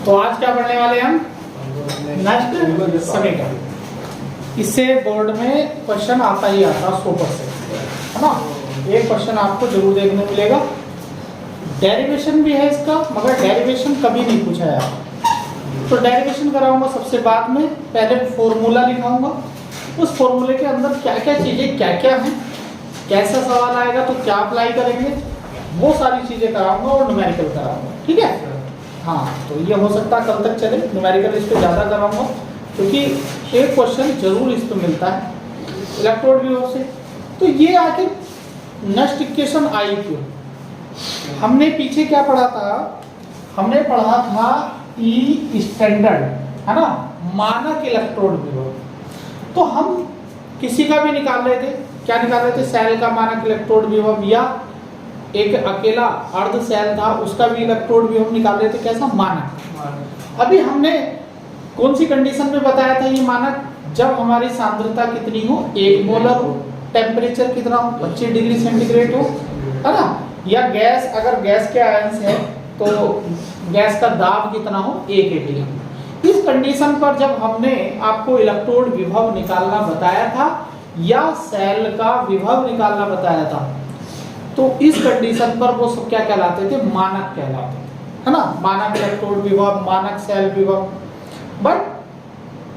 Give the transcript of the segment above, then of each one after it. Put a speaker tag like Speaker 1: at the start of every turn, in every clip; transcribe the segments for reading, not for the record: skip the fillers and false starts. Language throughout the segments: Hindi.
Speaker 1: तो आज क्या पढ़ने वाले हम? नष्ट समीकरण। इससे बोर्ड में क्वेश्चन आता ही आता 100%, है ना। एक क्वेश्चन आपको जरूर देखने को मिलेगा। डेरिवेशन भी है इसका, मगर डेरिवेशन कभी नहीं पूछा है आपको। तो डेरिवेशन कराऊंगा सबसे बाद में, पहले फॉर्मूला लिखाऊंगा। उस फॉर्मूले के अंदर क्या क्या चीजें क्या क्या हैं, कैसा सवाल आएगा तो क्या अप्लाई करेंगे, वो सारी चीजें कराऊंगा और न्यूमेरिकल कराऊंगा, ठीक है। हाँ, तो ये हो सकता है कल तक चले, न्यूमेरिकल इस पे ज़्यादा कराऊंगा क्योंकि एक क्वेश्चन जरूर इस पे मिलता है इलेक्ट्रोड विभव से। तो ये आखिर नष्ट इक्वेशन आई क्यों? हमने पीछे क्या पढ़ा था? हमने पढ़ा था ई स्टैंडर्ड, है ना, मानक इलेक्ट्रोड विभव। तो हम किसी का भी निकाल रहे थे, क्या निकाल रहे थे? सेल का मानक इलेक्ट्रोड विभव, या एक अकेला अर्ध सेल था उसका भी इलेक्ट्रोड विभव निकाल रहे थे, कैसा? मानक। अभी हमने कौन सी कंडीशन में बताया था ये मानक? जब हमारी सांद्रता कितनी हो? 1 मोलर हो, टेम्परेचर कितना हो? 25 डिग्री सेंटीग्रेड हो, है ना। या गैस, अगर गैस के आयंस है तो गैस का दाब कितना हो? 1 atm। इस कंडीशन पर जब हमने आपको इलेक्ट्रोड विभव निकालना बताया था या सेल का विभव निकालना बताया था, तो इस कंडीशन पर वो सब क्या कहलाते थे? मानक कहलाते थे, है ना। मानक इलेक्ट्रोड विभव, मानक सेल विभव। बट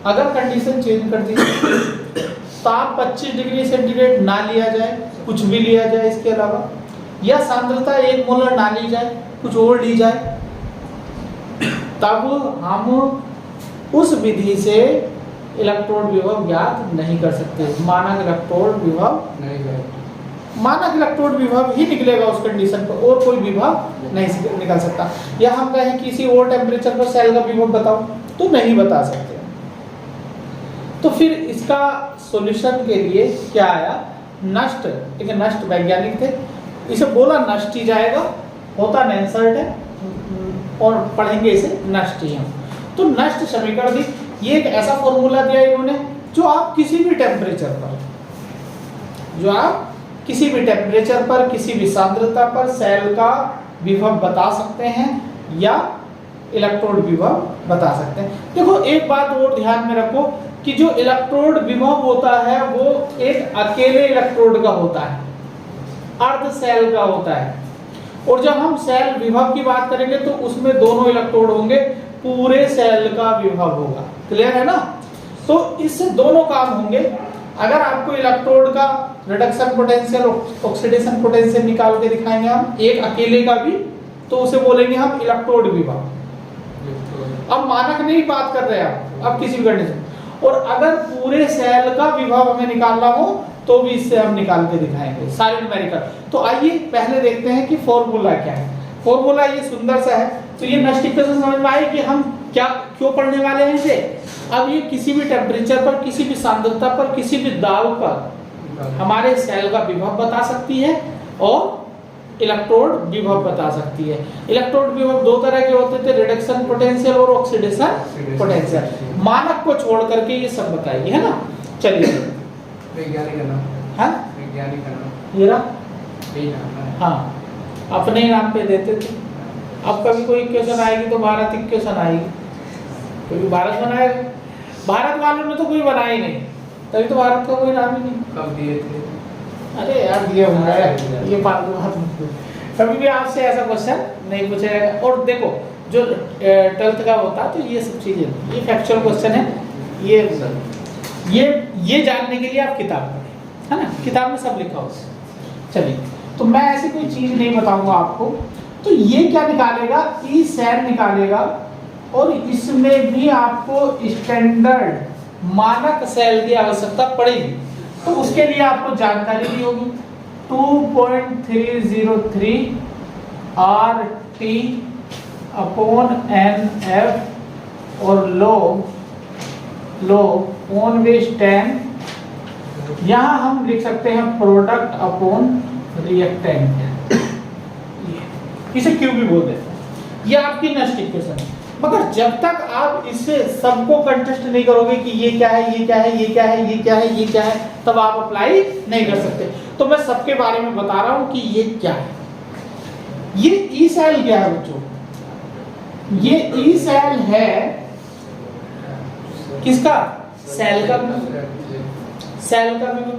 Speaker 1: अगर कंडीशन चेंज कर दी, ताप 25 डिग्री सेंटीग्रेड ना लिया जाए, कुछ भी लिया जाए इसके अलावा, या सांद्रता 1 मोलर ना ली जाए, कुछ और ली जाए, तब हम उस विधि से इलेक्ट्रोड विभव ज्ञात नहीं कर सकते। मानक इलेक्ट्रोड विभव नहीं, मानक इलेक्ट्रोड विभव ही निकलेगा उस कंडीशन पर, और कोई विभव नहीं निकल सकता। या हम कहें किसी और टेम्परेचर पर सेल का विभव बताओ, तो नहीं बता सकते। तो फिर इसका सॉल्यूशन के लिए क्या आया? नष्ट, एक नष्ट वैज्ञानिक थे, इसे बोला नष्ट ही जाएगा, होता नैनसर्ट है और पढ़ेंगे इसे नष्ट ही हम। तो नष्ट समीकरण दी, ये एक ऐसा फॉर्मूला दिया इन्होंने जो आप किसी भी टेम्परेचर पर, जो आप किसी भी टेम्परेचर पर, किसी भी सांद्रता पर सेल का विभव बता सकते हैं या इलेक्ट्रोड विभव बता सकते हैं। देखो एक बात और ध्यान में रखो कि जो इलेक्ट्रोड विभव होता है वो एक अकेले इलेक्ट्रोड का होता है, अर्ध सेल का होता है। और जब हम सेल विभव की बात करेंगे तो उसमें दोनों इलेक्ट्रोड होंगे, पूरे सेल का विभव होगा। क्लियर है ना। तो इससे दोनों काम होंगे। अगर आपको इलेक्ट्रोड का रिडक्शन पोटेंशियल, ऑक्सीडेशन पोटेंशियल निकाल के दिखाएंगे हम, एक अकेले का भी, तो उसे बोलेंगे हम इलेक्ट्रोड विभव। अब मानक नहीं बात कर रहे हैं अब किसी भी कंडीशन। और अगर पूरे सेल का विभव हमें निकालना हो तो भी इससे हम निकाल के दिखाएंगे सारे न्यूमेरिकल। तो आइए पहले देखते हैं कि फॉर्मूला क्या है। फॉर्मूला ये सुंदर सा है। तो ये नष्ट इक्वेशन समझ में आए कि हम क्या क्यों पढ़ने वाले हैं इसे। अब ये किसी भी टेम्परेचर पर, किसी भी सांद्रता पर, किसी भी दाब पर हमारे सेल का विभव बता सकती है और इलेक्ट्रोड विभव बता सकती है। इलेक्ट्रोड विभव दो तरह के होते थे, रिडक्शन पोटेंशियल और ऑक्सीडेशन पोटेंशियल। मानक को छोड़ करके ये सब बताइए, है ना। चलिए
Speaker 2: वैज्ञानिक का नाम,
Speaker 1: हाँ,
Speaker 2: वैज्ञानिक का नाम
Speaker 1: ये रहा,
Speaker 2: यही नाम है।
Speaker 1: हाँ, अपने ही नाम पे देते थे। अब कभी कोई इक्वेशन आएगी तो भारत इक्वेशन आएगी, क्योंकि भारत बनाएगा। भारत वालों ने तो कोई बनाया ही नहीं, तभी तो भारत का कोई नाम ही नहीं।
Speaker 2: कब दिए थे?
Speaker 1: अरे यार दिए होंगे, ये फालतू बात मत करो। कभी भी आपसे ऐसा क्वेश्चन नहीं पूछा जाएगा। और देखो जो 12th का होता है तो ये सब चीजें, ये फैक्चुअल क्वेश्चन है। ये जानने के लिए आप किताब पढ़ें, है ना। किताब में सब लिखा हो। चलिए, तो मैं ऐसी कोई चीज नहीं बताऊंगा आपको। तो ये क्या निकालेगा? ई सेल निकालेगा, और इसमें भी आपको स्टैंडर्ड मानक सेल की आवश्यकता पड़ेगी। तो उसके लिए आपको जानकारी दी होगी 2.303 RT अपॉन NF और log 1/10। यहाँ हम लिख सकते हैं प्रोडक्ट अपॉन रिएक्टेंट, इसे क्यों भी बोल देते हैं। ये आपकी नष्ट इक्वेशन है। मगर जब तक आप इससे सबको कंटेस्ट नहीं करोगे कि ये क्या है, ये क्या है, ये क्या है, ये क्या है, ये क्या है, तब आप अप्लाई नहीं कर सकते। तो मैं सबके बारे में बता रहा हूं कि ये क्या है। ये ई सेल क्या है बच्चों? ये ई सेल है किसका? सेल का विभव। सेल का विभव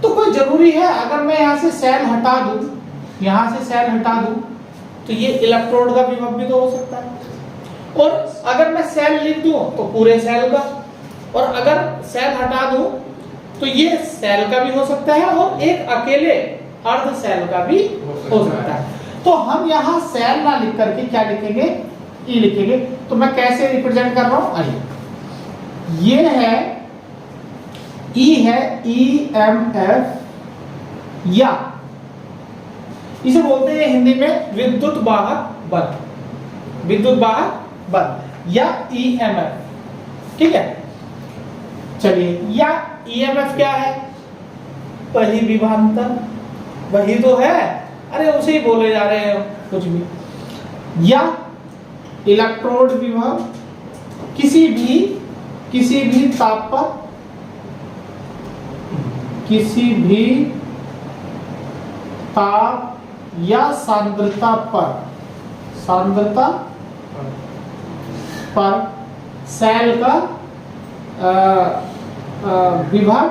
Speaker 1: तो कोई जरूरी है अगर मैं यहां से सेल हटा दूं, यहां से सेल हटा दूं तो ये इलेक्ट्रोड का विभव भी तो हो सकता है। और अगर मैं सेल लिख दूं तो पूरे सेल का, और अगर सेल हटा दूं तो ये सेल का भी हो सकता है और एक अकेले अर्ध सेल का भी हो सकता है। तो हम यहाँ सेल ना लिख करके क्या लिखेंगे? ई लिखेंगे। तो मैं कैसे रिप्रेजेंट कर रहा हूं? आइए, ये है ई है ईएमएफ, या इसे बोलते हैं हिंदी में विद्युत वाहक बल, विद्युत वाहक बल या ईएमएफ। ठीक है, चलिए, या ईएमएफ क्या है? वही विभवांतर, वही तो है, अरे उसे ही बोले जा रहे हैं कुछ भी। या इलेक्ट्रोड विभव किसी भी ताप पर, किसी भी ताप या सांद्रता पर सेल का विभव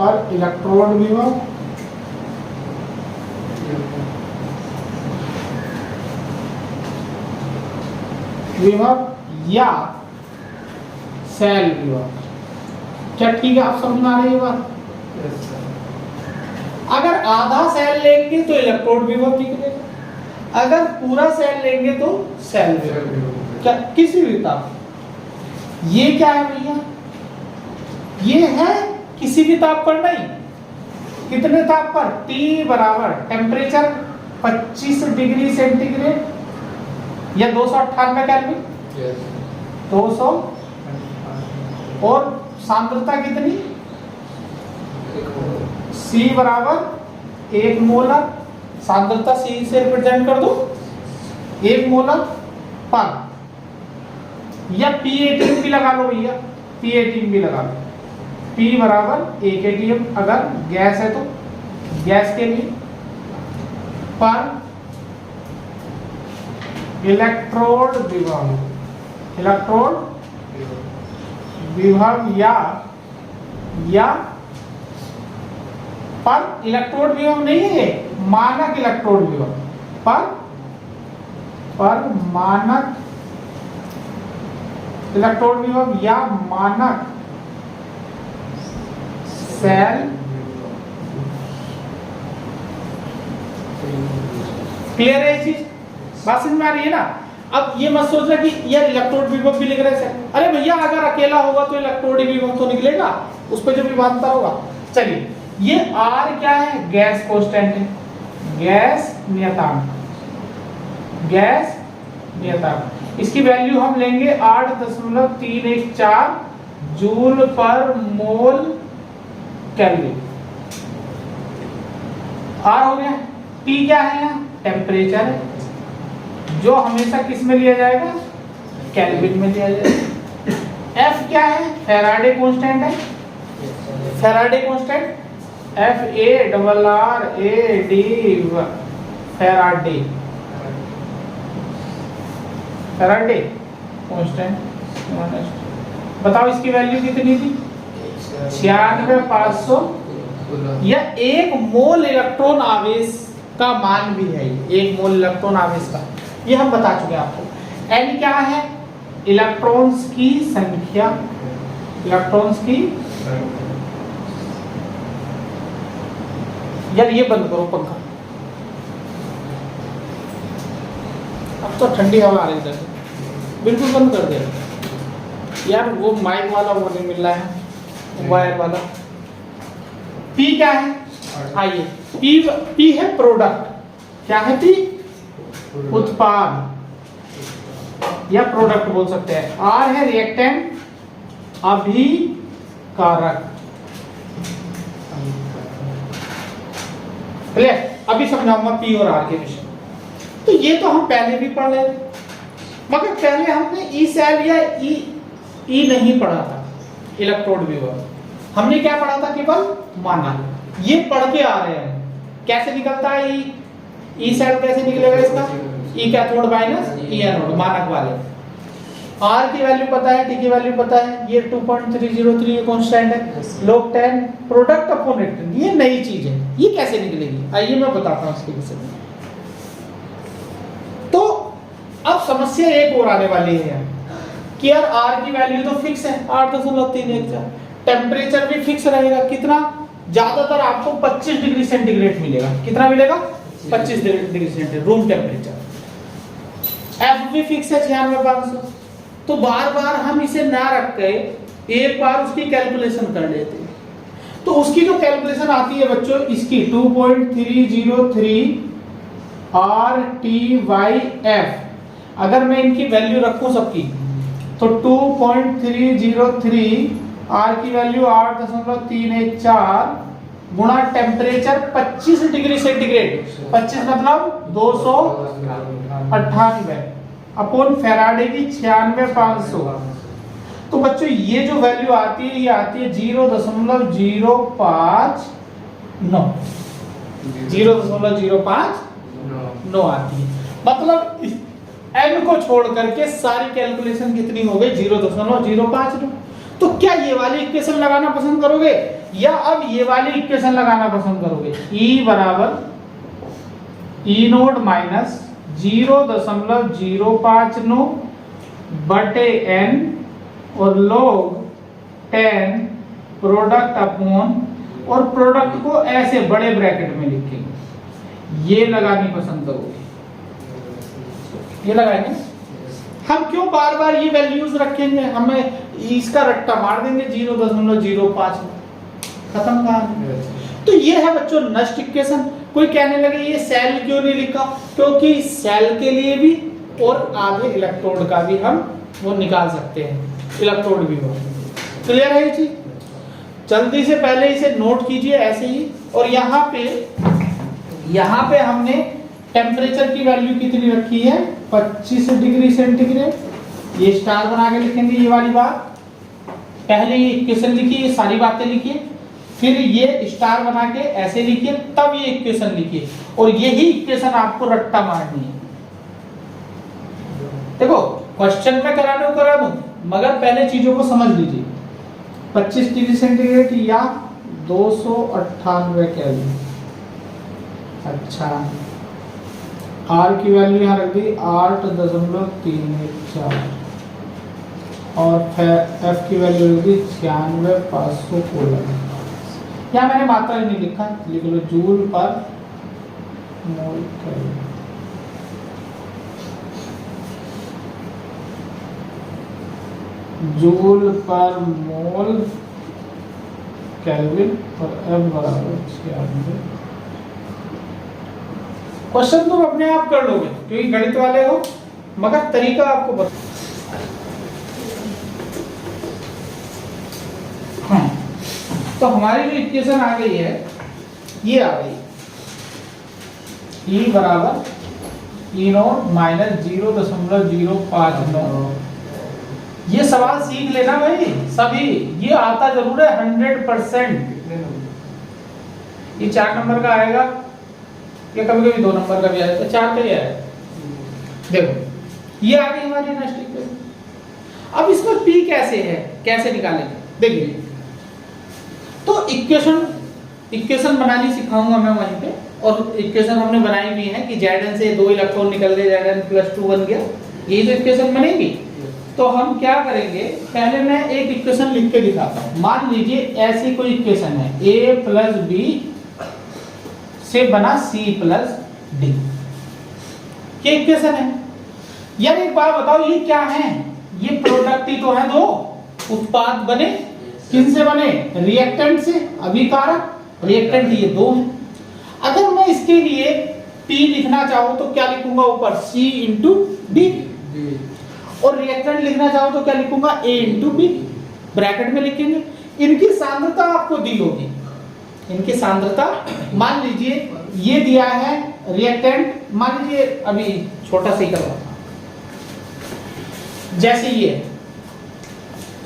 Speaker 1: और इलेक्ट्रोड विभव या सेल विभव। क्या ठीक है? आप समझ में आ रही है बात? अगर आधा सेल लेंगे तो इलेक्ट्रोड विभव निकलेगा, अगर पूरा सेल लेंगे तो सेल विभव। क्या किसी भी ताप? ये क्या है भैया? ये है किसी भी ताप पर नहीं। कितने ताप पर? T बराबर टेम्परेचर 25 डिग्री सेंटीग्रेड या 298 केल्विन, 200, और सांद्रता कितनी? C बराबर 1 मोलर। सांद्रता C से रिप्रेजेंट कर दो, 1 मोलर पर, या P18 भी लगा लो भैया, P18 भी लगा लो। P बराबर 1 atm अगर गैस है तो गैस के लिए, पर इलेक्ट्रोड विभव, इलेक्ट्रोड विभव या पर इलेक्ट्रोड विभव नहीं है, मानक इलेक्ट्रोड विभव, पर मानक इलेक्ट्रोड विभव या मानक सेल। क्लियर है ये चीज? बात समझ में आ रही है ना? अब ये मत सोचना कि यार इलेक्ट्रोड विभव भी लिख रहे हैं। अरे भैया अगर अकेला होगा तो इलेक्ट्रोड विभव तो निकलेगा, उस पर जो विभवांतर होगा। चलिए, ये R क्या है? गैस कांस्टेंट है, गैस नियतांक, गैस नियतांक। इसकी वैल्यू हम लेंगे 8.314 जूल पर मोल केल्विन। R हो गया। T क्या है? यहाँ टेम्परेचर है, जो हमेशा किस में लिया जाएगा? केल्विन में लिया जाएगा। F क्या है? फैराडे कांस्टेंट है, Faraday constant, FARRAD, Faraday, Faraday constant. बताओ इसकी वैल्यू कितनी थी? 96,500, या 1 मोल इलेक्ट्रॉन आवेश का मान भी है, 1 मोल इलेक्ट्रॉन आवेश का, ये हम बता चुके हैं आपको। N क्या है? इलेक्ट्रॉन्स की संख्या, इलेक्ट्रॉन्स की। यार ये बंद करो पंखा, अब तो ठंडी हवा आ रही है, बिल्कुल बंद कर दे यार। वो माइक वाला वो नहीं मिल रहा है, वायर वाला। P क्या है? आइए, P है प्रोडक्ट। क्या है P? उत्पाद या प्रोडक्ट बोल सकते हैं। R है रिएक्टेंट, अभिकारक। अभी समझाऊंगा P और R के विषय। तो ये तो हम पहले भी पढ़ रहे थे, मगर पहले हमने ई सेल या ई नहीं पढ़ा था। इलेक्ट्रोड विभव हमने क्या पढ़ा था? केवल मानक। ये पढ़ के आ रहे हैं कैसे निकलता है ई सेल, कैसे निकलेगा इसका? ई कैथोड माइनस ई एनोड मानक वाले। आर की वैल्यू पता है, टी की वैल्यू पता है, ये 2.303 ये कांस्टेंट है, log 10 प्रोडक्ट अपॉन रिएक्टेंट, ये नई चीज है, ये कैसे निकलेगी आइए मैं बताता हूं इसके विषय में। तो अब समस्या एक और आने वाली है कि यार आर की वैल्यू तो फिक्स है 8.314, टेम्परेचर भी फिक्स रहेगा, कितना, ज्यादातर आपको 25 डिग्री सेंटीग्रेड मिलेगा, कितना मिलेगा 25 degree centigrade room temperature. F भी फिक्स है 96,500, तो बार बार हम इसे ना रख के एक बार उसकी कैलकुलेशन कर लेते हैं। तो उसकी जो कैलकुलेशन आती है बच्चों इसकी 2.303 RTYF, अगर मैं इनकी वैल्यू रखूं सबकी तो 2.303 R की वैल्यू 8.314 गुणा टेम्परेचर 25 डिग्री सेंटीग्रेड, 25 मतलब 298 अपॉन फैराडे की 96,500। तो बच्चों ये जो वैल्यू आती है ये आती है 0.059, 0.059 आती है। मतलब n को छोड़ करके सारी कैलकुलेशन कितनी हो गई 0.059। तो क्या ये वाली इक्वेशन लगाना पसंद करोगे या अब ये वाली इक्वेशन लगाना पसंद करोगे? E बराबर E नोट माइनस 0.059 बटे n और log 10 प्रोडक्ट अपॉन, और प्रोडक्ट को ऐसे बड़े ब्रैकेट में लिखेंगे, ये लगानी पसंद करोगे? ये लगाएंगे। हम क्यों बार बार ये वैल्यूज रखेंगे, हमें इसका रट्टा मार देंगे 0.05 खत्म कहानी। तो ये है बच्चों नष्ट इक्वेशन। कोई कहने लगे ये सेल क्यों नहीं लिखा, क्योंकि सेल के लिए भी और आधे इलेक्ट्रोड का भी हम वो निकाल सकते हैं, इलेक्ट्रोड भी हो। क्लियर है ये चीज? जल्दी से पहले इसे नोट कीजिए ऐसे ही। और यहाँ पे हमने टेम्परेचर की वैल्यू कितनी रखी है 25 डिग्री सेंटीग्रेड, ये स्टार बना के लिखेंगे ये वाली बात। पहले ये इक्वेशन लिखिए, ये सारी बातें लिखिए, फिर ये स्टार बना के ऐसे लिखिए, तब ये इक्वेशन लिखिए, और यही इक्वेशन आपको रट्टा मारनी है। देखो क्वेश्चन में कराने को करा दूं, मगर पहले चीजों को समझ लीजिए। 25 डिग्री सेंटीग्रेड या 298 केल्विन। अच्छा आर की वैल्यू यहाँ रख दी 8.314 और एफ की वैल्यू रख दी 96,500 कूलम। यहाँ मैंने मात्रा नहीं लिखा, लिख लो जूल पर मोल केल्विन। जूल पर मोल केल्विन और एफ बराबर 96। क्वेश्चन तुम अपने आप कर लोगे क्योंकि गणित वाले हो, मगर तरीका आपको बता। हाँ, तो हमारी जो इक्वेशन आ गई है ये आ गई E बराबर E नोट माइनस 0.059। ये सवाल सीख लेना भाई सभी, ये आता जरूर है 100%। ये 4 नंबर का आएगा या कभी कभी 2 नंबर का भी आएगा, 4 का ही आएगा। देखो ये आ गई हमारी नेक्स्ट इक्वेशन। अब इसमें P कैसे है, कैसे निकालेंगे देखिए। तो इक्वेशन बनानी सिखाऊंगा मैं वहीं पे, और इक्वेशन हमने बनाई हुई है कि Zn से 2 इलेक्ट्रॉन निकल गए, Zn+2 बन गया, ये जो इक्वेशन बनेगी। तो हम क्या करेंगे, पहले मैं एक इक्वेशन लिख के दिखाता हूं। मान लीजिए ऐसी कोई इक्वेशन है A + B से बना C + D, ये इक्वेशन है। यार एक बात बताओ ये क्या है, ये प्रोडक्ट ही तो है, दो उत्पाद बने, किनसे बने, रिएक्टेंट से, अभिकारक रिएक्टेंट ये 2 है। अगर मैं इसके लिए P लिखना चाहूं तो क्या लिखूंगा ऊपर C × D, और रिएक्टेंट लिखना चाहूं तो क्या लिखूंगा A × B, ब्रैकेट में लिखेंगे। इनकी सांद्रता आपको दी होगी, इनकी सांद्रता मान लीजिए ये दिया है रिएक्टेंट, मान लीजिए अभी छोटा सा ही करवाता हूं, जैसे ये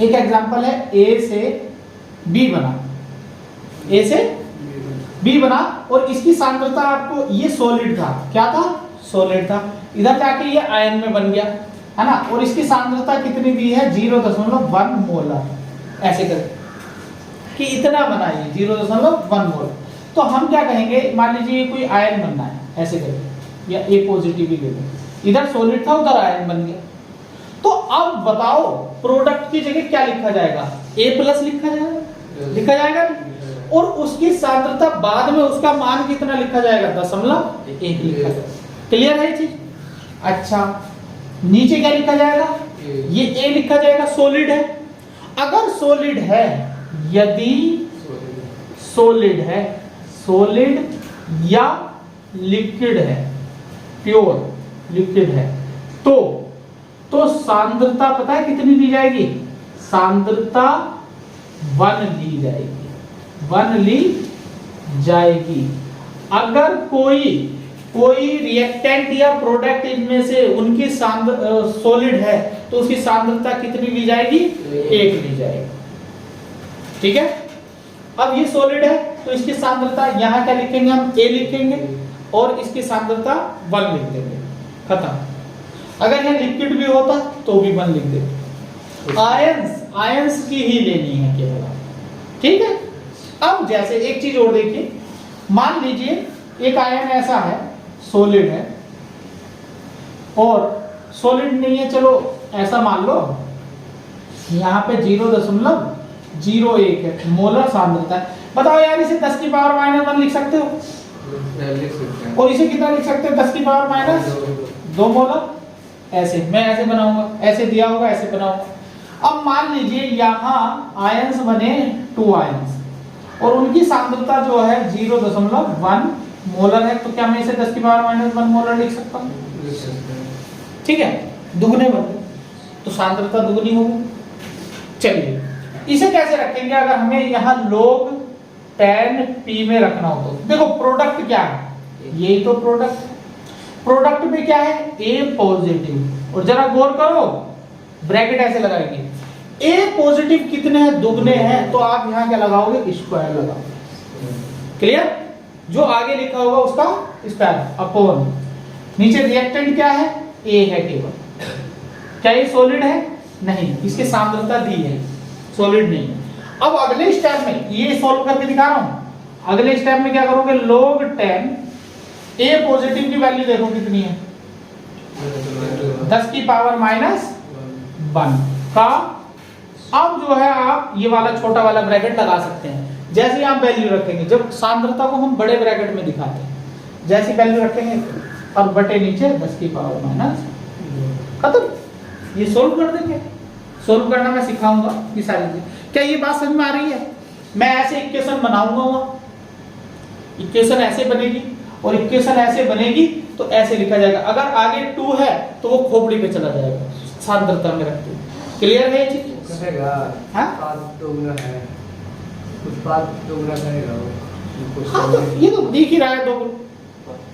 Speaker 1: एक एग्जांपल है A से B बना, A से B बना, और इसकी सांद्रता आपको, ये सॉलिड था, क्या था सॉलिड था, इधर जाके ये आयन में बन गया, है ना, और इसकी सांद्रता कितनी दी है 0.1 मोलर। ऐसे करके कि इतना बना ये 0.1 मोलर। तो हम क्या कहेंगे, मान लीजिए कोई आयन बनना है, ऐसे करके, या ए पॉजिटिव ही ले लो, इधर सॉलिड था उधर आयन बन गया। तो अब बताओ प्रोडक्ट की जगह क्या लिखा जाएगा, A+ लिखा जाएगा नहीं? और उसकी सांद्रता बाद में उसका मान कितना लिखा जाएगा, 0.1 लिखा जाएगा। क्लियर है ये चीज? अच्छा, नीचे क्या लिखा जाएगा, ये A लिखा जाएगा, सॉलिड है। अगर सॉलिड है, यदि सॉलिड है, सॉलिड या लिक्विड है, प्योर लिक्विड है, तो सांद्रता पता है कितनी दी जाएगी, सांद्रता 1 ली जाएगी, 1 ली जाएगी। अगर कोई रिएक्टेंट या प्रोडक्ट इनमें से उनकी सॉलिड है तो उसकी सांद्रता कितनी ली जाएगी, 1 ली जाएगी। ठीक है, अब ये सॉलिड है तो इसकी सांद्रता यहां क्या लिखेंगे, हम A लिखेंगे और इसकी सांद्रता 1 लिख देंगे, खत्म। अगर यह लिक्विड भी होता तो भी 1 लिख देते। आयंस की ही लेनी है केवल, ठीक है। अब जैसे एक चीज और देखिए, मान लीजिए एक आयन ऐसा है, सॉलिड है और सॉलिड नहीं है, चलो ऐसा मान लो यहाँ पे 0.01 है मोलर सांद्रता है। बताओ यार, इसे 10 की पावर -1 लिख सकते हो?
Speaker 2: लिख सकते हैं।
Speaker 1: और इसे कितना लिख सकते हो, 10 की पावर -2 मोलर। ऐसे मैं ऐसे बनाऊंगा, ऐसे दिया होगा, ऐसे बनाऊंगा। अब मान लीजिए यहाँ आयंस बने 2 आयंस और उनकी सांद्रता जो है 0.1 मोलर है, तो क्या मैं इसे 10 की पावर -1 मोलर लिख सकता हूँ? ठीक है, दुगने बने तो सांद्रता दुगनी होगी। चलिए इसे कैसे रखेंगे, अगर हमें यहाँ log 10 P में रखना हो तो देखो प्रोडक्ट क्या है, यही तो प्रोडक्ट में क्या है, A पॉजिटिव। और जरा गौर करो, ब्रैकेट ऐसे लगाएंगे, A पॉजिटिव कितने हैं, दुगने हैं, तो आप यहाँ क्या लगाओगे, स्क्वायर लगाओगे। क्लियर? जो आगे लिखा होगा उसका स्क्वायर अपॉन, नीचे रिएक्टेंट क्या है, A है केवल। क्या ये सॉलिड है? नहीं, इसकी सांद्रता दी है, सॉलिड नहीं है। अब अगले स्टेप में ये सॉल्व करके दिखा रहा हूं। अगले स्टेप में क्या करोगे, log 10 A पॉजिटिव की वैल्यू देखो कितनी है, 10 की पावर -1 का। अब जो है आप ये वाला छोटा वाला ब्रैकेट लगा सकते हैं। जैसे आप वैल्यू रखेंगे, जब सांद्रता को हम बड़े ब्रैकेट में दिखाते हैं, जैसी वैल्यू रखेंगे और बटे नीचे 10 की पावर -, खत्म। ये सोल्व कर देंगे। सोल्व करना मैं सिखाऊंगा ये सारी चीज। क्या ये बात समझ में आ रही है? मैं ऐसे इक्वेशन बनाऊंगा, इक्वेशन ऐसे बनेगी और इक्वेशन ऐसे बनेगी तो ऐसे लिखा जाएगा। अगर आगे 2 है तो वो खोपड़ी पे चला जाएगा, सांद्रता में रखते। क्लियर है ये चीज?
Speaker 2: करेगा,
Speaker 1: हाँ?
Speaker 2: दोगुना है, उत्पाद दोगुना करेगा वो।
Speaker 1: हाँ, तो ये तो दिख ही रहा है, दो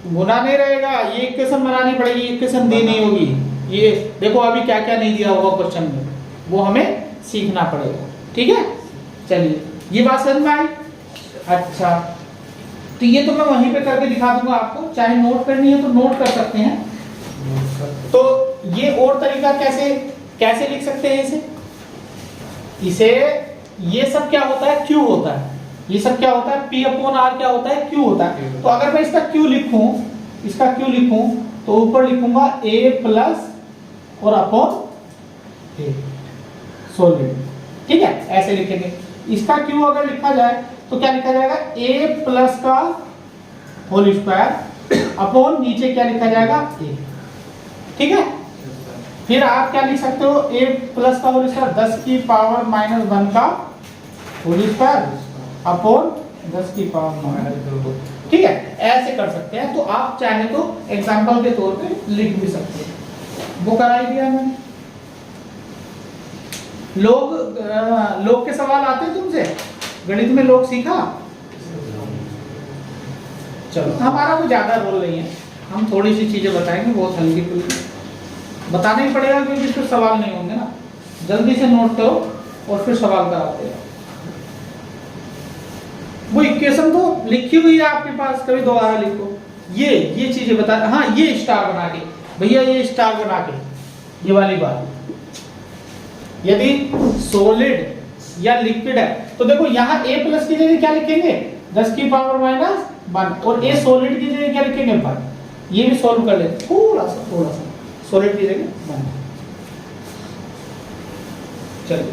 Speaker 1: गुना नहीं रहेगा, ये इक्वेशन बनानी पड़ेगी, इक्वेशन दी नहीं होगी। ये देखो अभी क्या क्या नहीं दिया होगा क्वेश्चन में, वो हमें सीखना पड़ेगा। ठीक है, चलिए ये बात समझ में आई? अच्छा, तो ये तो मैं वहीं पे करके दिखा दूंगा आपको, चाहे नोट करनी है तो नोट कर सकते हैं। तो ये और तरीका कैसे लिख सकते हैं इसे ये सब क्या होता है, Q होता है। ये सब क्या होता है, P/R क्या होता है, Q होता है। तो अगर मैं इसका Q लिखूं तो ऊपर लिखूंगा A+ और अपॉन A सॉलिड। ठीक है, ऐसे लिखेंगे। इसका Q अगर लिखा जाए तो क्या लिखा जाएगा, A+ का होल स्क्वायर अपॉन नीचे क्या लिखा जाएगा, A। ठीक है, फिर आप क्या लिख सकते हो, A+ का होल स्क्वायर 10 की पावर -1 का होल स्क्वायर अपॉन 10 की पावर -2। ठीक है, ऐसे कर सकते हैं। तो आप चाहे तो एग्जांपल के तौर पे लिख भी सकते हैं। वो कराई दिया मैंने। लोग के सवाल आते हैं तुमसे, गणित में लोग सीखा? चलो, हमारा कोई ज्यादा रोल नहीं है, हम थोड़ी सी चीजें बताएंगे, बहुत हल्की फुल्की बताना ही पड़ेगा क्योंकि फिर सवाल नहीं होंगे ना। जल्दी से नोट करो और फिर सवाल कराते हैं। वो इक्वेशन तो लिखी हुई है आपके पास, कभी दोबारा लिखो। ये चीजें बता, हाँ ये स्टार बना के भैया, ये स्टार बना के, ये वाली बात। यदि सॉलिड या लिक्विड है तो देखो यहाँ a प्लस की जगह क्या लिखेंगे 10 की पावर माइनस 1, और a सॉलिड की जगह क्या लिखेंगे 1। ये भी सॉल्व कर लेते थोड़ा सा सॉलिड की जगह 1। चलिए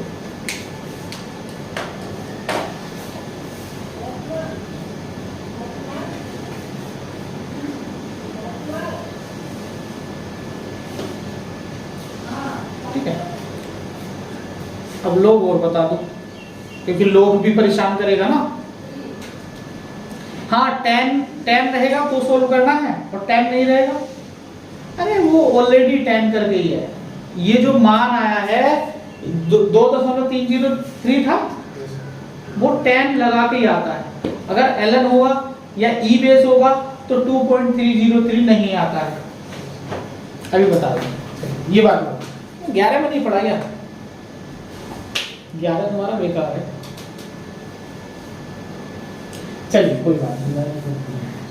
Speaker 1: ठीक है। अब लोग और बता दो, क्योंकि लोग भी परेशान करेगा ना। हाँ टेन रहेगा तो सोल्व करना है, और 10 नहीं रहेगा, अरे वो ऑलरेडी 10 कर गई है। ये जो मान आया है 2.303 था, वो 10 लगा के ही आता है। अगर ln होगा या e बेस होगा तो 2.303 नहीं आता है। अभी बता दो ये बात। 11 में नहीं पढ़ा गया, 11 तुम्हारा बेकार है। चलिए कोई बात नहीं,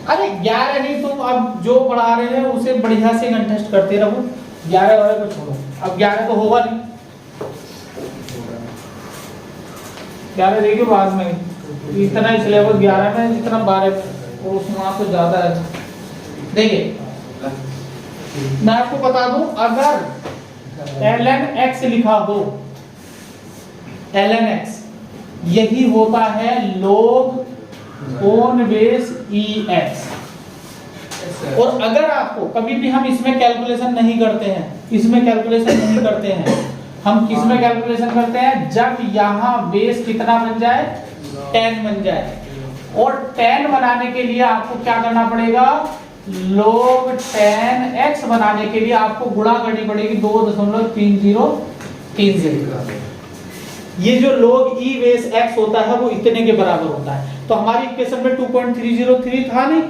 Speaker 1: अरे 11 नहीं, तुम अब जो पढ़ा रहे हैं उसे बढ़िया से कंटेस्ट करते रहो। 11 वाले को छोड़ो, अब 11 तो होगा नहीं, 11 देखिए बाद में। इतना ही सिलेबस 11 में, इतना 12 में, और उसमें तो ज्यादा है। देखिए मैं आपको बता दूं, अगर ln x लिखा हो, ln x यही होता है log ऑन बेस ex। और अगर आपको कभी भी, हम इसमें कैलकुलेशन नहीं करते हैं, इसमें कैलकुलेशन नहीं करते हैं, हम किस में कैलकुलेशन करते हैं, जब यहाँ बेस कितना बन जाए 10 बन जाए। और 10 बनाने के लिए आपको क्या करना पड़ेगा, log 10x बनाने के लिए आपको गुणा करनी पड़ेगी 2.3030। ये जो log e बेस x होता है वो इतने के बराबर होता है। तो हमारी इक्वेशन में 2.303 था नहीं,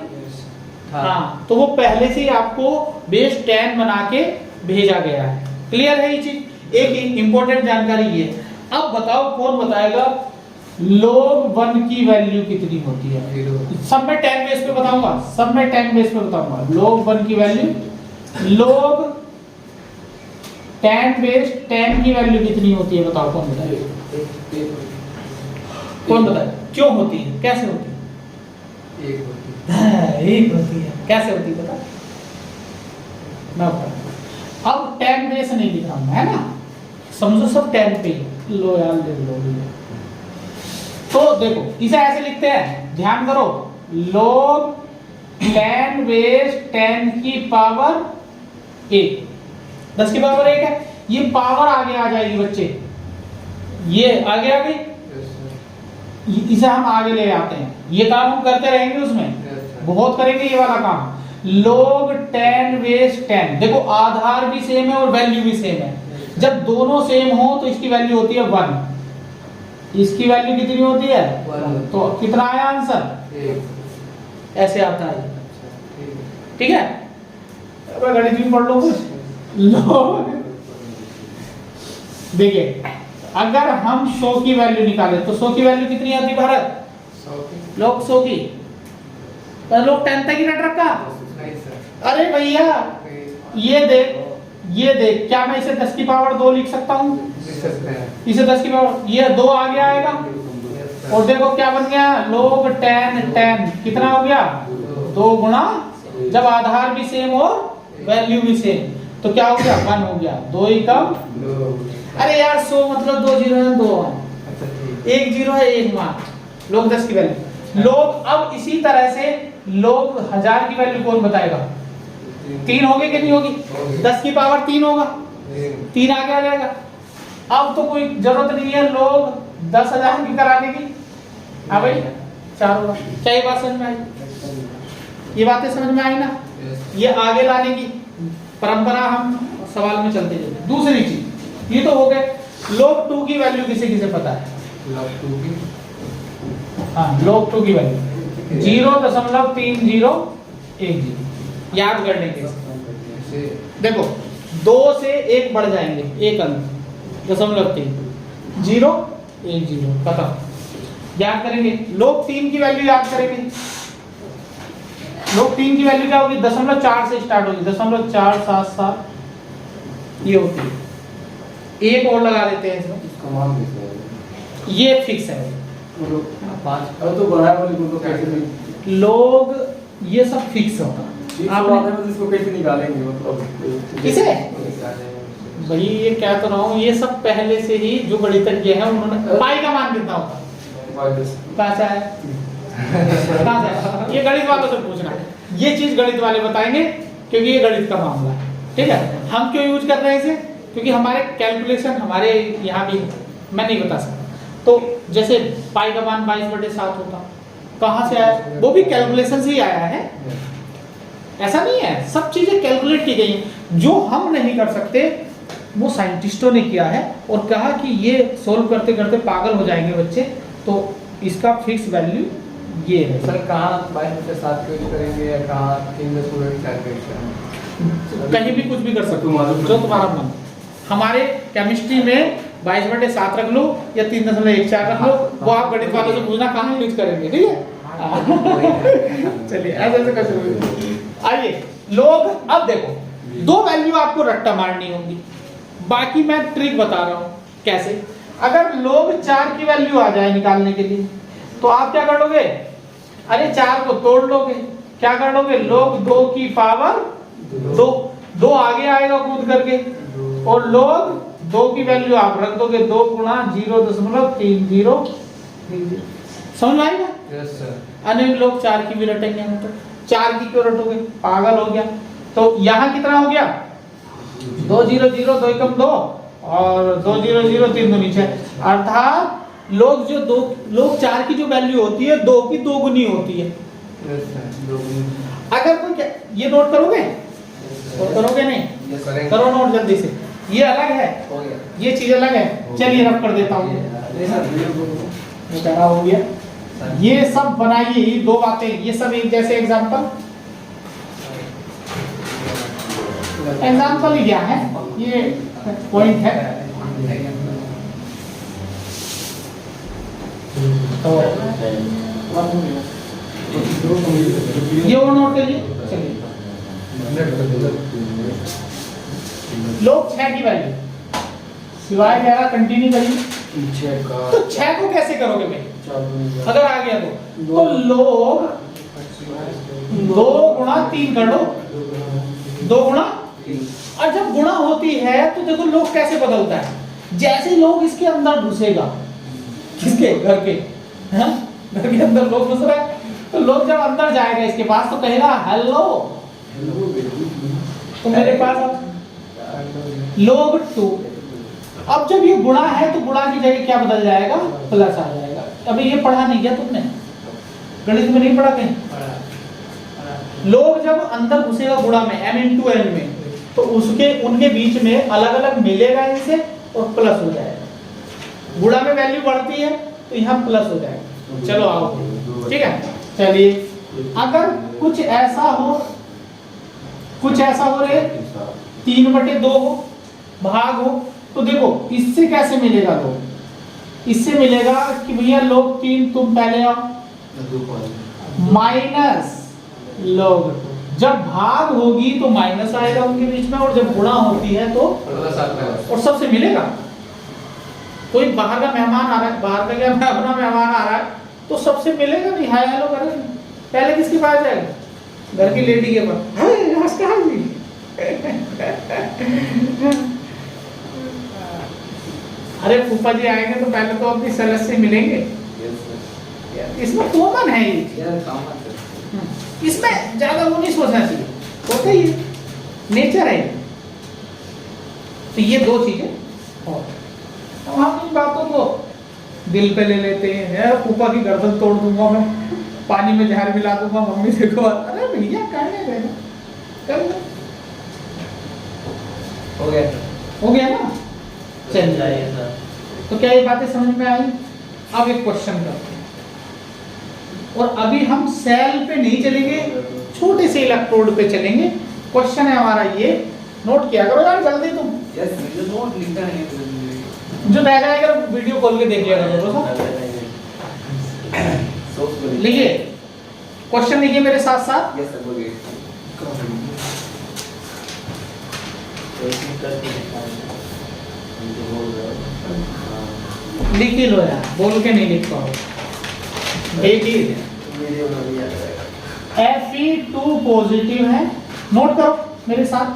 Speaker 1: हाँ, तो वो पहले से ही आपको बेस 10 बना के भेजा गया है। क्लियर है ये चीज। एक इंपॉर्टेंट जानकारी ये। अब बताओ कौन बताएगा log 1 की वैल्यू कितनी होती है। सब में 10 बेस पे बताऊंगा, सब में 10 बेस पे बताऊंगा। log 1 की वैल्यू, log 10 बेस 10 की वैल्यू कितनी होती है, बताओ कौन बताएगा, कौन बताए, क्यों होती है, कैसे होती है। एक होती है, कैसे होती है बता। मैं बता, अब 10 बेस नहीं लिख रहा हूं है ना, समझो सब 10 पे ही। लो यार देख लो, तो देखो इसे ऐसे लिखते हैं, ध्यान करो, log 10 बेस 10 की पावर 1, 10 की पावर 1 है। ये पावर आगे आ जाएगी बच्चे, ये आगे आ गई, इसे हम आगे ले आते हैं। ये काम हम करते रहेंगे, उसमें बहुत करेंगे ये वाला काम। log 10 बेस 10, देखो आधार भी सेम है और वैल्यू भी सेम है। जब दोनों सेम हो तो इसकी वैल्यू होती है 1, इसकी वैल्यू कितनी होती है 1। तो कितना आया आंसर, ऐसे आता है। ठीक है, अब गणित भी पढ़ लो कुछ। log देखिए, अगर हम 100 की वैल्यू निकाले तो 100 की वैल्यू कितनी आती भारत, log 100 की, तो log 10 तक ही रट रखा। अरे भैया ये देख, क्या मैं इसे 10 की पावर 2 लिख सकता हूँ, इसे 10 की पावर, ये 2 आगे आएगा, और देखो क्या बन गया, log 10 कितना हो गया 2 गुणा, जब आधार भी सेम और वैल्यू भी सेम तो क्या हो गया 1 हो गया, 2 ही कम। अरे यार 100 मतलब 2 जीरो है 2 1 जीरो है 1 मान, log 10 की वैल्यू। log, अब इसी तरह से log 1000 की वैल्यू कौन बताएगा, 3 होगी कि नहीं होगी, 10 की पावर 3 होगा, 3 आगे आ जाएगा। अब तो कोई जरूरत नहीं है log 10,000 की कराने की, हाँ भाई 4 होगा। क्या ये बात समझ में आई, ये बातें समझ में आई ना। ये आगे लाने की परंपरा हम सवाल में चलते जाते। दूसरी चीज, ये तो हो गए। log 2 की वैल्यू किसे किसे पता है, हाँ log 2 की वैल्यू 0.3010, याद करने के। देखो 2 से 1 बढ़ जाएंगे, 1 अंक 0.3 0 1 0 खत्म। याद करेंगे, log 3 की वैल्यू याद करेंगे, लोग 3 की वैल्यू क्या होगी, 0.4 से स्टार्ट होगी, 0.477 ये होती है। एक और लगा देते हैं इसमें,
Speaker 2: इसका मान कैसे है?
Speaker 1: ये फिक्स है।
Speaker 2: मतलब 5 अब तो बढ़ाया वाली को तो कैसे नहीं,
Speaker 1: लोग ये सब फिक्स होता है।
Speaker 2: आपने मतलब इसको कैसे निकालेंगे मतलब
Speaker 1: किसे भाई ये क्या तो रहा हूँ, ये सब पहले से ही जो गणितज्ञ है उन्होंने, पाई का मान कितना होता है, कहाँ से आया? कहाँ से आया? ये गणित वालों से पूछना है, ये चीज गणित वाले बताएंगे क्योंकि ये गणित का मामला है। ठीक है, हम क्यों यूज कर रहे हैं इसे, क्योंकि हमारे कैलकुलेशन हमारे यहाँ भी, मैं नहीं बता सकता। तो जैसे पाई का मान 22/7 होता, कहाँ से आया, वो भी कैलकुलेशन से ही आया है, ऐसा नहीं है, सब चीजें कैलकुलेट की गई हैं। जो हम नहीं कर सकते वो साइंटिस्टों ने किया है और कहा कि ये सोल्व करते करते पागल हो जाएंगे बच्चे, तो इसका फिक्स वैल्यू ये है।
Speaker 2: सर कहाँ 22/7 को यूज करेंगे या कहाँ 3.4 करेंगे?
Speaker 1: कहीं भी कुछ भी कर सकते हो जो तुम्हारा मन। हमारे केमिस्ट्री में 22/7 रख लो या 3.14 रख लो, वो आप गणित वालों से पूछना कहाँ यूज करेंगे। ठीक है, चलिए ऐसे ऐसे कर सकते। आइए लोग, अब देखो 2 वैल्यू आपको रट्टा मारनी होगी, बाकी मैं ट्रिक बता रहा हूँ कैसे। अगर लोग 4 की वैल्यू आ जाए निकालने के लिए तो आप क्या कर लोगे, अरे 4 को तोड़ लोगे, क्या कर लोगे, लोग 2 की पावर 2 आगे आएगा कूद करके, और लोग 2 की वैल्यू आप रख दोगे 2 गुणा 0.30। समझ में आएगा?
Speaker 2: Yes sir.
Speaker 1: अन्य लोग 4 की भी रटेंगे, हम तो 4 की क्यों रटोगे, पागल हो गया। तो यहाँ कितना हो गया, 2 0 0 2 एकम 2 और 2 0 0 3 2 नीचे, अर्थात लोग 4 की जो वैल्यू होती है 2 की 2 गुनी होती है।
Speaker 2: यस सर, 2
Speaker 1: अगर कोई ये नोट करोगे, तो करोगे नहीं, करो नोट जल्दी से, ये अलग है, ये चीज अलग है। चलिए रब कर देता हूँ, हो गया। ये सब बनाइए, ये 2 बातें, ये सब एक जैसे एग्जांपल ही क्या है, ये पॉइंट है। तो ये वो नोट करिए। चलिए लोग 6 की वैल्यू सिवाय 11 कंटिन्यू करिए। तो 6 को कैसे करोगे भाई, अगर आ गया तो लोग 2 गुणा 3 कर लो, 2 गुणा, और जब गुणा होती है तो देखो लोग कैसे बदलता है, जैसे लोग इसके अंदर घुसेगा, किसके घर के, हाँ? घर के अंदर लोग घुस रहा है, तो लोग जब अंदर जाएगा इसके पास तो कहेगा हेलो, तो मेरे पास लोग 2। अब जब ये गुणा है तो गुणा की जगह क्या बदल जाएगा, प्लस आ जाएगा। अभी ये पढ़ा नहीं क्या तुमने, गणित में नहीं पढ़ा कहीं? लोग जब अंदर घुसेगा गुणा में, m into n में, तो उनके बीच में अलग अलग मिलेगा इनसे और प्लस हो जाएगा। गुणा में वैल्यू बढ़ती है तो यहाँ प्लस हो जाएगा। चलो आओ, ठीक है। चलिए अगर कुछ ऐसा हो रे 3/2 हो, भाग हो, तो देखो इससे कैसे मिलेगा, लोग इससे मिलेगा कि भैया लोग 3 तुम पहले आओ, माइनस लोग, जब भाग होगी तो माइनस आएगा उनके बीच में, और जब गुणा होती है तो और सबसे मिलेगा। कोई बाहर का मेहमान आ रहा है, बाहर का क्या अपना मेहमान आ रहा है तो सबसे मिलेगा नहीं, हाय हेलो करेंगे। पहले किसके पास जाएगा, घर की लेडी के पास, अरे फूफा जी आएंगे तो पहले तो अपनी सलस से मिलेंगे। इसमें कॉमन है ये, इसमें ज्यादा वो नहीं सोचना चाहिए, होता ही है, नेचर है। तो ये 2 चीजें, और हम इन बातों को दिल पे ले लेते हैं, फूफा की गर्दन तोड़ दूंगा मैं, पानी में जहर मिला दूंगा, मम्मी देखो, अरे भैया करने देना, कर लो, हो गया ना। चल जाइए सर। तो क्या ये बातें समझ में आई? अब एक क्वेश्चन करते हैं, और अभी हम सेल पे नहीं चलेंगे, छोटे से इलेक्ट्रोड पे चलेंगे। क्वेश्चन है हमारा ये, नोट किया करो यार जल्दी तुम।
Speaker 2: यस जो नोट लिखता है
Speaker 1: जो रह जाएगा वीडियो खोल के देख लिया करो। लिखिए क्वेश्चन लिखिए मेरे साथ साथ।
Speaker 2: यस सर बोलिए।
Speaker 1: लिख ही लो यार, बोल के नहीं लिख पाओ। देखिए Fe2 पॉजिटिव है, नोट करो मेरे साथ।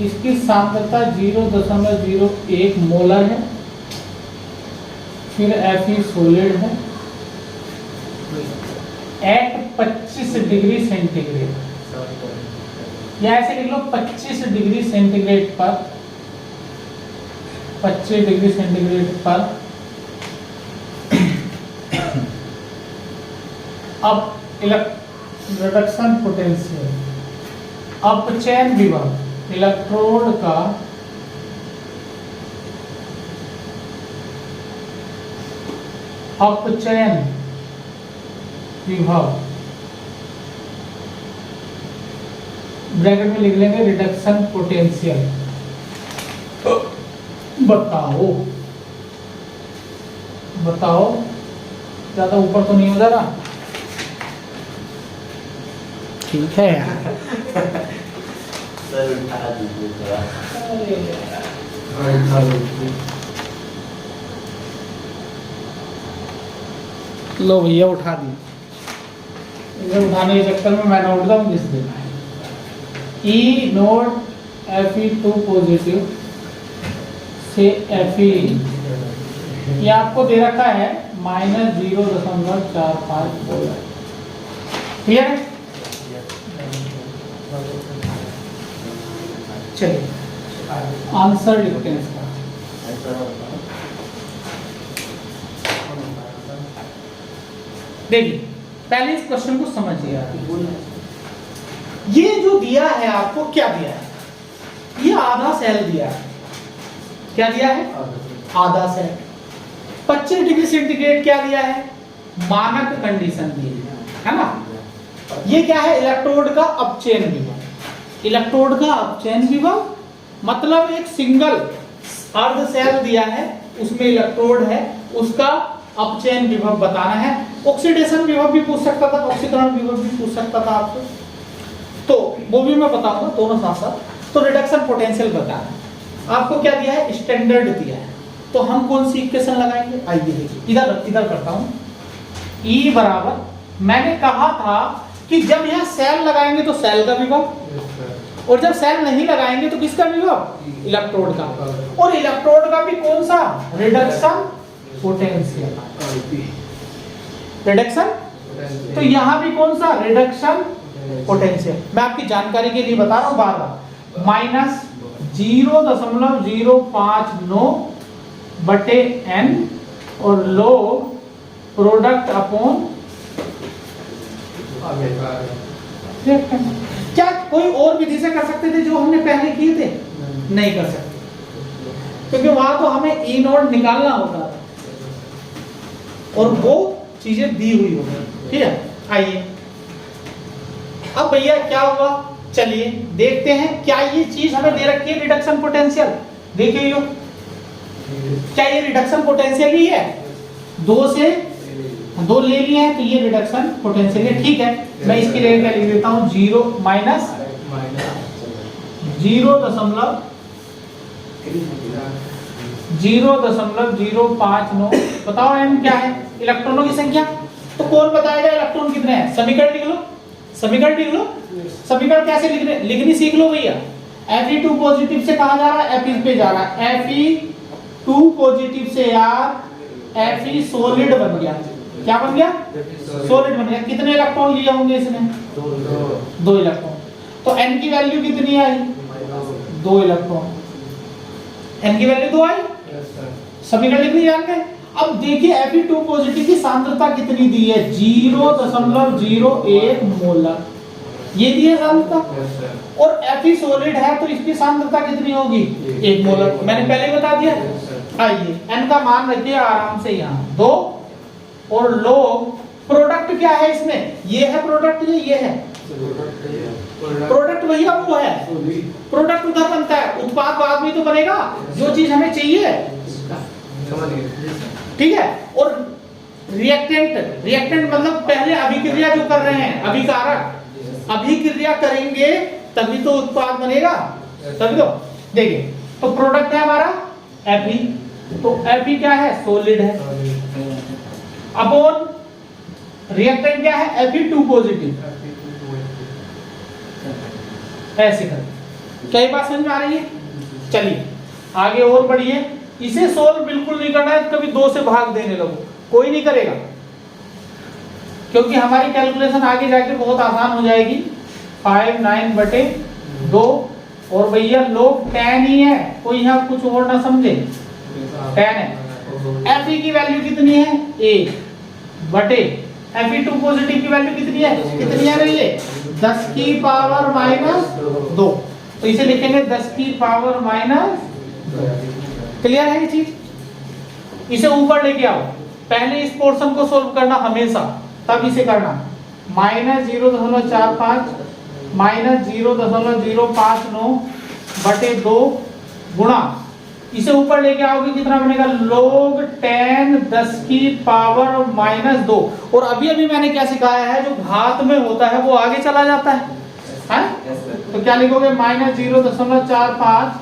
Speaker 1: इसकी सांद्रता 0.01 मोलर है। फिर Fe सॉलिड है एट 25 डिग्री सेंटीग्रेड, या ऐसे लिख लो 25 डिग्री सेंटीग्रेड पर, 25 डिग्री सेंटीग्रेड पर अब रिडक्शन पोटेंशियल, अपचयन विभव इलेक्ट्रोड का अपचयन विभव, ब्रैकेट में लिख लेंगे रिडक्शन पोटेंशियल। बताओ बताओ, ज्यादा ऊपर तो नहीं हो जा रहा? ठीक है यार।
Speaker 2: सर उठा दीजिए थोड़ा।
Speaker 1: लो भैया उठा दी। इसे उठाने के चक्कर में मैं नोट डाउन लिख देना है। ई नोट Fe2 पॉजिटिव से Fe, ये आपको दे रखा है -0.45 मोलर। क्लियर है? चलिए आंसर लिखते हैं इसका। देखिए पहले इस क्वेश्चन को समझिए। ये जो दिया है आपको, क्या दिया है? ये आधा सेल दिया है। क्या दिया है? आधा सेल। 25 डिग्री सेंटीग्रेड क्या दिया है? मानक कंडीशन दी है ना। ये क्या है? इलेक्ट्रोड का अपचयन विभव। इलेक्ट्रोड का अपचयन विभव मतलब एक सिंगल अर्ध सेल दिया है, उसमें इलेक्ट्रोड है, उसका अपचयन विभव बताना है। ऑक्सीडेशन विभव भी पूछ सकता था, ऑक्सीकरण विभव भी पूछ सकता था आपसे, तो वो भी मैं बताऊंगा दोनों साथ साथ। तो रिडक्शन पोटेंशियल बताना है। आपको क्या दिया है? स्टैंडर्ड दिया है। तो हम कौन सी इक्वेशन लगाएंगे? आइए देखिए, इधर करता हूं। E बराबर, मैंने कहा था कि जब यहाँ सेल लगाएंगे तो सेल का विभव, और जब सेल नहीं लगाएंगे तो किसका विभव? इलेक्ट्रोड का। और इलेक्ट्रोड का भी कौन सा? Reduction potential. रिडक्शन, तो यहाँ भी कौन सा? Reduction potential. मैं आपकी जानकारी के लिए बता रहा हूँ बार बार। -0.059 बटे n और log प्रोडक्ट अपॉन क्या कोई और विधि से कर सकते थे जो हमने पहले किए थे? नहीं कर सकते, क्योंकि वहां तो हमें ई नोड निकालना होता था और वो चीजें दी हुई होगी। ठीक है, आइए अब भैया क्या हुआ, चलिए देखते हैं। क्या ये चीज हमें दे रखी है रिडक्शन पोटेंशियल? देखिए यो, क्या ये रिडक्शन पोटेंशियल ही है? दो ले लिए हैं तो ये रिडक्शन पोटेंशियल है। ठीक है, मैं इसके लिए क्या लिख देता हूं? 0 माइनस 0.059। बताओ n क्या है? इलेक्ट्रॉनों की संख्या। तो कौन बताएगा इलेक्ट्रॉन कितने हैं? समीकरण लिख लो, समीकरण लिख लो। समीकरण कैसे लिखनी सीख लो भैया। Fe2 पॉजिटिव से कहां जा रहा है? Fe पे जा रहा है। Fe2 पॉजिटिव से यार Fe सॉलिड बन गया। क्या बन गया? सॉलिड बन गया। कितने इलेक्ट्रॉन लिए होंगे इसने? 2 इलेक्ट्रॉन। तो n की वैल्यू कितनी आई? 2 इलेक्ट्रॉन। n की वैल्यू 2 आई। समीकरण लिखनी जान गए। अब देखिए Fe2 पॉजिटिव की सांद्रता कितनी दी है? 0.01 मोलर, ये दी है सांद्रता। और Fe सॉलिड है तो इसकी सांद्रता कितनी होगी? 1 मोलर। मैंने पहले ही बता दिया। आइए n का मान रखिए आराम से यहाँ 2, और log प्रोडक्ट क्या है इसमें? ये है प्रोडक्ट, ये है प्रोडक्ट, भैया वो है प्रोडक्ट। उधर बनता है, उत्पाद बाद में तो बनेगा जो चीज हमें चाहिए। ठीक है, और रिएक्टेंट, रिएक्टेंट मतलब पहले अभिक्रिया जो कर रहे हैं, अभिकारक, अभिक्रिया करेंगे तभी तो उत्पाद बनेगा, तभी तो। देखिए तो प्रोडक्ट है हमारा Fe, तो Fe क्या है, सॉलिड है, अपॉन रिएक्टेंट क्या है, Fe2 पॉजिटिव। ऐसे कर, क्या ये बात समझ में आ रही है? चलिए आगे और बढ़िए। इसे सोल्व बिल्कुल नहीं करना है, कभी 2 से भाग देने लगो, कोई नहीं करेगा, क्योंकि हमारी कैलकुलेशन आगे जाके बहुत आसान हो जाएगी। 5 9/2 और भैया लोग 10 ही है, कोई यहाँ कुछ और ना समझे, 10 है। Fe की वैल्यू कितनी है, 1 बटे Fe2 पॉजिटिव की वैल्यू कितनी है, कितनी है ये 10 की पावर -2, तो इसे लिखेंगे 10 की पावर -2। क्लियर है ये चीज? इसे ऊपर लेके आओ, पहले इस पोर्शन को सोल्व करना हमेशा, तब इसे करना -0.45 -0.059 बटे 2 गुणा, इसे ऊपर लेके आओगे कितना बनेगा, log 10 10 की पावर -2। और अभी अभी मैंने क्या सिखाया है, जो घात में होता है वो आगे चला जाता है, तो क्या लिखोगे -0.45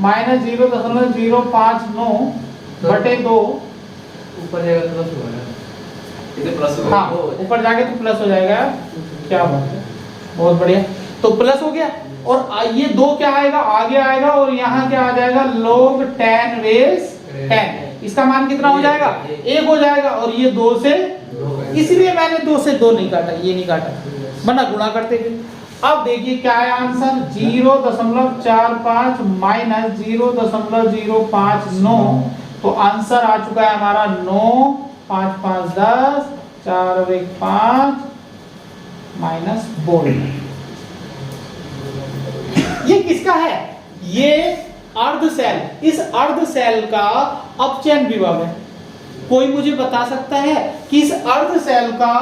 Speaker 1: -0.059 बटे 2,
Speaker 2: ऊपर जाएगा तो प्लस होगा ना, इसे प्लस होगा।
Speaker 1: हाँ ऊपर जाके तो प्लस हो जाएगा। क्या बात है, बहुत बढ़िया, तो प्लस हो गया। और ये 2 क्या आएगा, आगे आएगा, और यहाँ क्या आ जाएगा, log 10 रेज़ 10, इसका मान कितना हो जाएगा, 1 हो जाएगा। और ये 2 से, इसलिए मैंने 2 से 2 नहीं काटा, ये नहीं काटा, वरना गुणा करते थे। अब देखिए क्या है आंसर, 0.45 माइनस 0.059, तो आंसर आ चुका है हमारा 9, 5 5 10, 4 और 1 5 माइनस बोल्ड। ये किसका है, ये अर्ध सेल, इस अर्ध सेल का अपचयन विभव है। कोई मुझे बता सकता है कि इस अर्ध सेल का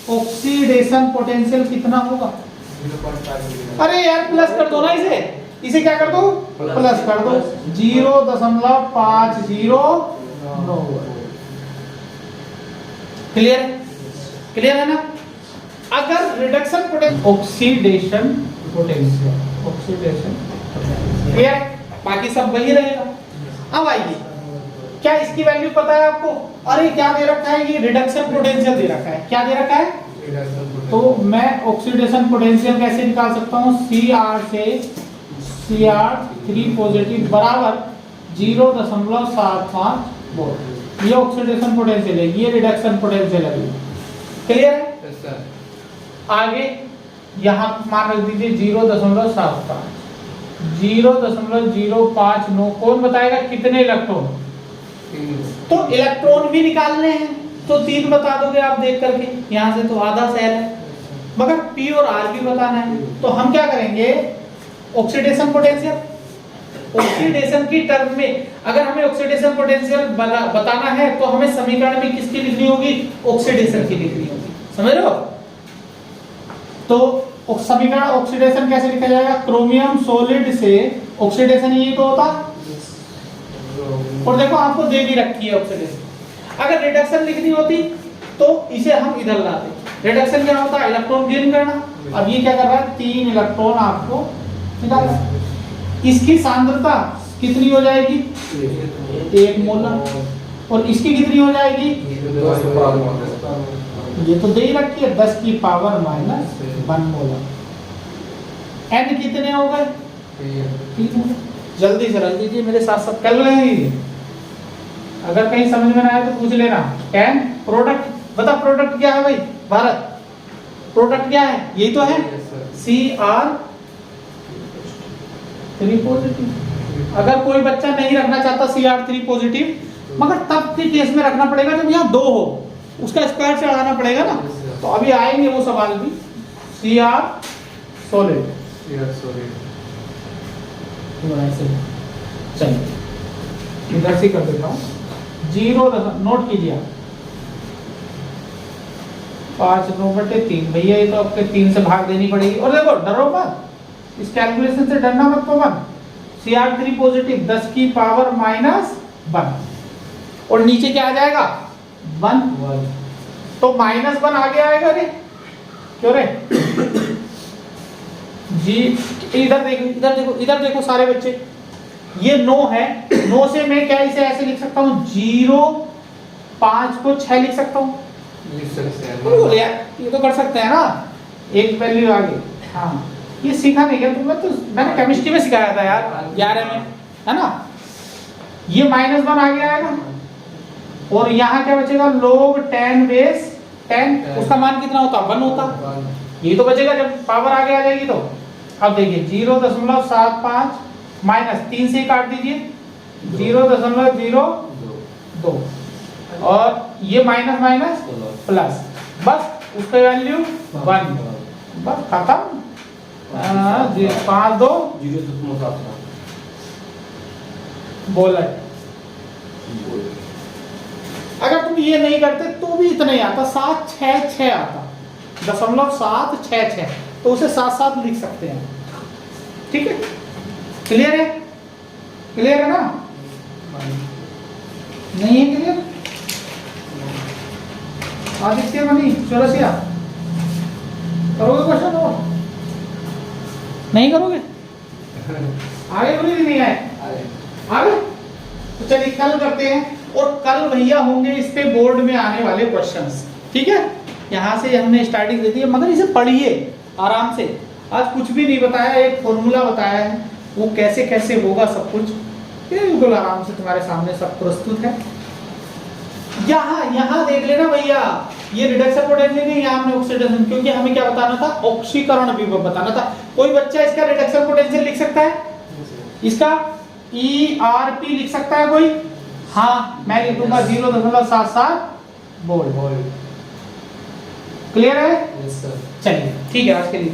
Speaker 1: ऑक्सीडेशन पोटेंशियल कितना होगा?
Speaker 2: 0.5।
Speaker 1: अरे यार प्लस कर दो ना, इसे क्या कर दो, प्लस कर दो, 0.509। क्लियर, क्लियर है ना? अगर reduction potential, oxidation potential, oxidation clear, बाकी सब वही रहेगा। अब आइए, क्या इसकी वैल्यू पता है आपको? अरे क्या दे रखा है, ये रिडक्शन पोटेंशियल दे रखा है। क्या दे रखा है? तो मैं ऑक्सीडेशन पोटेंशियल कैसे निकाल सकता हूँ, Cr से Cr3 पॉजिटिव बराबर 0.75 वोल्ट। ये ऑक्सीडेशन पोटेंशियल है, ये रिडक्शन पोटेंशियल है। क्लियर है? आगे यहाँ मान रख दीजिए 0.75, 0.059। कौन बताएगा कितने इलेक्ट्रॉन? तो इलेक्ट्रॉन भी निकालने हैं, तो 3 बता दोगे आप देख करके, यहाँ से तो आधा सेल है, मगर P और R भी बताना है। तो हम क्या करेंगे, ऑक्सीडेशन पोटेंशियल, ऑक्सीडेशन की टर्म में अगर हमें ऑक्सीडेशन पोटेंशियल बताना है तो हमें समीकरण में किसकी लिखनी होगी, ऑक्सीडेशन की लिखनी होगी, समझ रहे हो? तो समीकरण ऑक्सीडेशन कैसे लिखा जाएगा, क्रोमियम सॉलिड से ऑक्सीडेशन ये तो होता, और देखो आपको दे भी रखी है ऑक्सीडेशन। अगर रिडक्शन लिखनी होती तो इसे हम इधर लाते। रिडक्शन क्या होता है, इलेक्ट्रॉन गेन करना। अब ये क्या कर रहा है, 3 इलेक्ट्रॉन आपको निकालना। इसकी सांद्रता कितनी हो जाएगी, 1 मोलर, और इसकी कितनी हो जाएगी, ये तो दे ही रखी है 10 की पावर -1 मोलर। n कितने हो गए, 3। जल्दी से रख दीजिए, मेरे साथ साथ कर लेंगे, अगर कहीं समझ में ना आए तो पूछ लेना। 10 प्रोडक्ट, बता प्रोडक्ट क्या है भाई भारत, प्रोडक्ट क्या है, यही तो है Cr3 पॉजिटिव। अगर कोई बच्चा नहीं रखना चाहता Cr3 पॉजिटिव, मगर तब के केस में रखना पड़ेगा जब यहाँ 2 हो, उसका स्क्वायर चढ़ाना पड़ेगा ना। तो अभी आएंगे वो सवाल भी। Cr सॉलिड, चलिए इधर से कर देता हूँ। 0 नोट कीजिए आप, 5/9/3 भैया, ये तो आपके 3 से भाग देनी पड़ेगी। और देखो डरो मत, इस कैलकुलेशन से डरना मत पवन। Cr3 पॉजिटिव 10 की पावर -1, और नीचे क्या आ जाएगा 1,
Speaker 2: 1
Speaker 1: तो -1 आगे आएगा रे, क्यों रे? जी इधर देखो, इधर देखो, इधर देखो सारे बच्चे, ये 9 है, 9 से मैं क्या इसे ऐसे लिख सकता हूँ 0, 5 को 6 लिख सकता हूँ।
Speaker 2: लिख सकते
Speaker 1: बोल
Speaker 2: हैं।
Speaker 1: यार, ये तो कर सकते हैं ना, एक वैल्यू आगे। हाँ, ये सीखा नहीं क्या तुमने? तो मैंने केमिस्ट्री में सिखाया था यार, 11 में, है ना? ये -1 आगे आएगा, और यहाँ क्या बचेगा, log 10 बेस 10, उसका मान कितना होता? 1 होता।
Speaker 2: 1
Speaker 1: ये तो बचेगा जब पावर आगे आ जाएगी तो। अब देखिए 0.75 माइनस 3 से ही काट दीजिए, 0.02, और ये माइनस माइनस प्लस, बस उसका वैल्यू 1, बस खत्म। 5 2 बोला। अगर तुम ये नहीं करते तो भी इतना ही आता, 766 आता, 0.766, तो उसे 7 लिख सकते हैं। ठीक है, क्लियर है? क्लियर है ना? नहीं है क्लियर? आदित्य मनी चौरसिया, करोगे क्वेश्चन हो? नहीं करोगे? आगे बोलिए, नहीं आए आगे? तो चलिए कल करते हैं, और कल भैया होंगे इस पे बोर्ड में आने वाले क्वेश्चंस। ठीक है, यहाँ से हमने स्टार्टिंग दे दी है, मगर इसे पढ़िए आराम से। आज कुछ भी नहीं बताया, एक फॉर्मूला बताया है, वो कैसे कैसे होगा सब कुछ बिल्कुल आराम से तुम्हारे सामने सब प्रस्तुत है। यहाँ देख लेना भैया, ये रिडक्शन पोटेंशियल नहीं, यहाँ हमने ऑक्सीडेशन, क्योंकि हमें क्या बताना था, ऑक्सीकरण विभव बताना था। कोई बच्चा इसका रिडक्शन पोटेंशियल लिख सकता है? इसका ERP लिख सकता है कोई? हाँ, मैं लिख दूंगा 0.77 वोल्ट। क्लियर है?
Speaker 2: Yes sir.
Speaker 1: चलिए ठीक है, आज के लिए